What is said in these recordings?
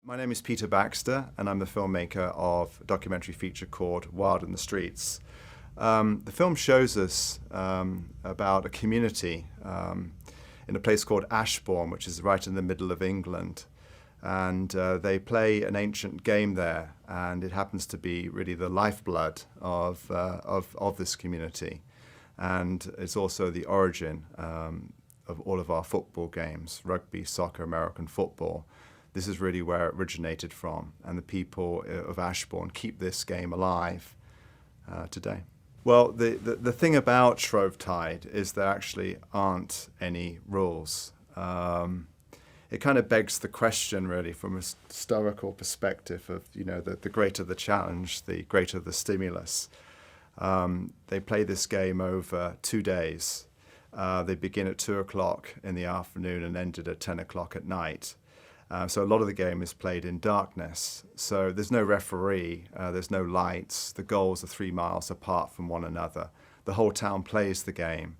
My name is Peter Baxter, and I'm the filmmaker of a documentary feature called Wild in the Streets. The film shows us about a community in a place called Ashbourne, which is right in the middle of England. And they play an ancient game there, and it happens to be really the lifeblood of this community. And it's also the origin of all of our football games: rugby, soccer, American football. This is really where it originated from, and the people of Ashbourne keep this game alive today. Well, the thing about Shrovetide is there actually aren't any rules. It kind of begs the question, really, from a historical perspective of, the greater the challenge, the greater the stimulus. They play this game over 2 days. They begin at 2 o'clock in the afternoon and ended at 10 o'clock at night. So a lot of the game is played in darkness. So there's no referee, there's no lights. The goals are 3 miles apart from one another. The whole town plays the game.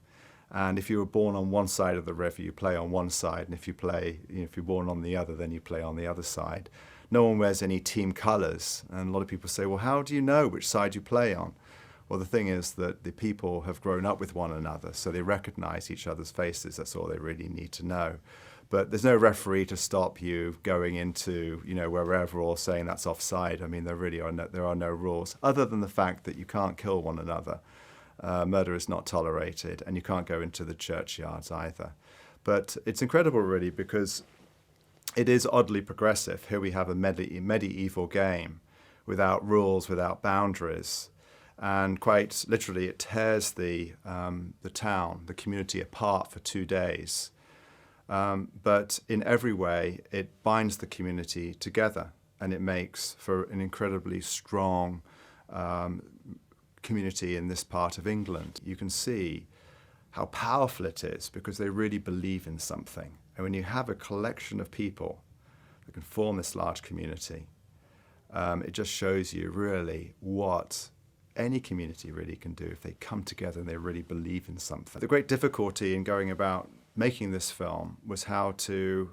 And if you were born on one side of the river, you play on one side. And if you're born on the other, then you play on the other side. No one wears any team colors. And a lot of people say, well, how do you know which side you play on? Well, the thing is that the people have grown up with one another, so they recognize each other's faces. That's all they really need to know. But there's no referee to stop you going into, wherever, or saying that's offside. I mean, there are no rules, other than the fact that you can't kill one another. Murder is not tolerated, and you can't go into the churchyards either. But it's incredible, really, because it is oddly progressive. Here we have a medieval game without rules, without boundaries. And quite literally, it tears the town, the community apart for 2 days. But in every way, it binds the community together, and it makes for an incredibly strong community in this part of England. You can see how powerful it is because they really believe in something. And when you have a collection of people that can form this large community, it just shows you really what any community really can do if they come together and they really believe in something. The great difficulty in going about making this film was how to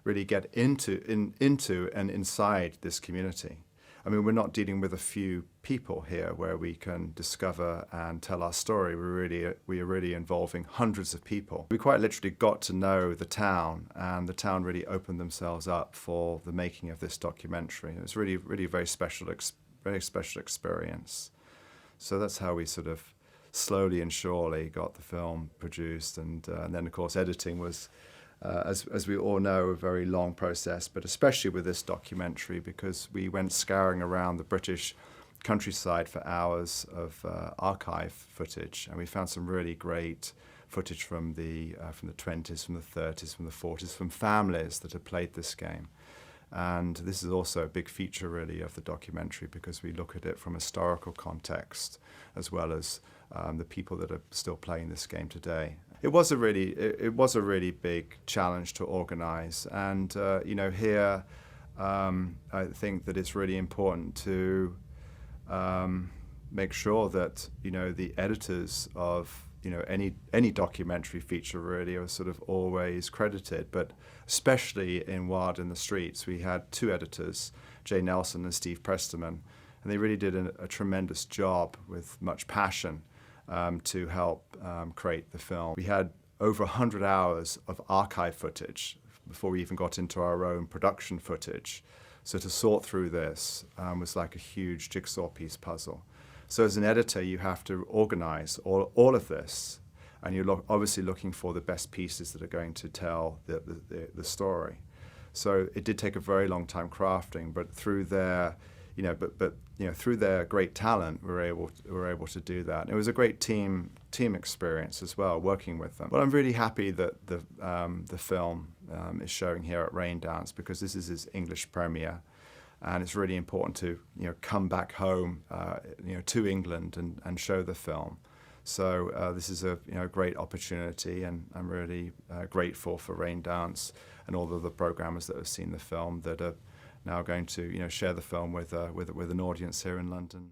really get into and inside this community. I mean, we're not dealing with a few people here where we can discover and tell our story. We are really involving hundreds of people. We quite literally got to know the town, and the town really opened themselves up for the making of this documentary. It was really a very special experience. So that's how we sort of slowly and surely got the film produced, and then of course editing was, as we all know, a very long process, but especially with this documentary, because we went scouring around the British countryside for hours of archive footage, and we found some really great footage from the 20s, from the 30s, from the 40s, from families that had played this game. And this is also a big feature, really, of the documentary, because we look at it from a historical context as well as the people that are still playing this game today. It was a really big challenge to organize, and here I think that it's really important to make sure that the editors of any documentary feature really are sort of always credited, but especially in Wild in the Streets, we had 2 editors, Jay Nelson and Steve Presterman, and they really did a tremendous job with much passion to help create the film. We had over 100 hours of archive footage before we even got into our own production footage. So to sort through this was like a huge jigsaw piece puzzle. So as an editor, you have to organize all of this, and you're obviously looking for the best pieces that are going to tell the story. So it did take a very long time crafting, but through their, through their great talent, we were able to do that. And it was a great team experience as well, working with them. Well, I'm really happy that the film is showing here at Raindance, because this is its English premiere. And it's really important to come back home to England and show the film. So this is a great opportunity, and I'm really grateful for Raindance and all of the programmers that have seen the film that are now going to share the film with an audience here in London.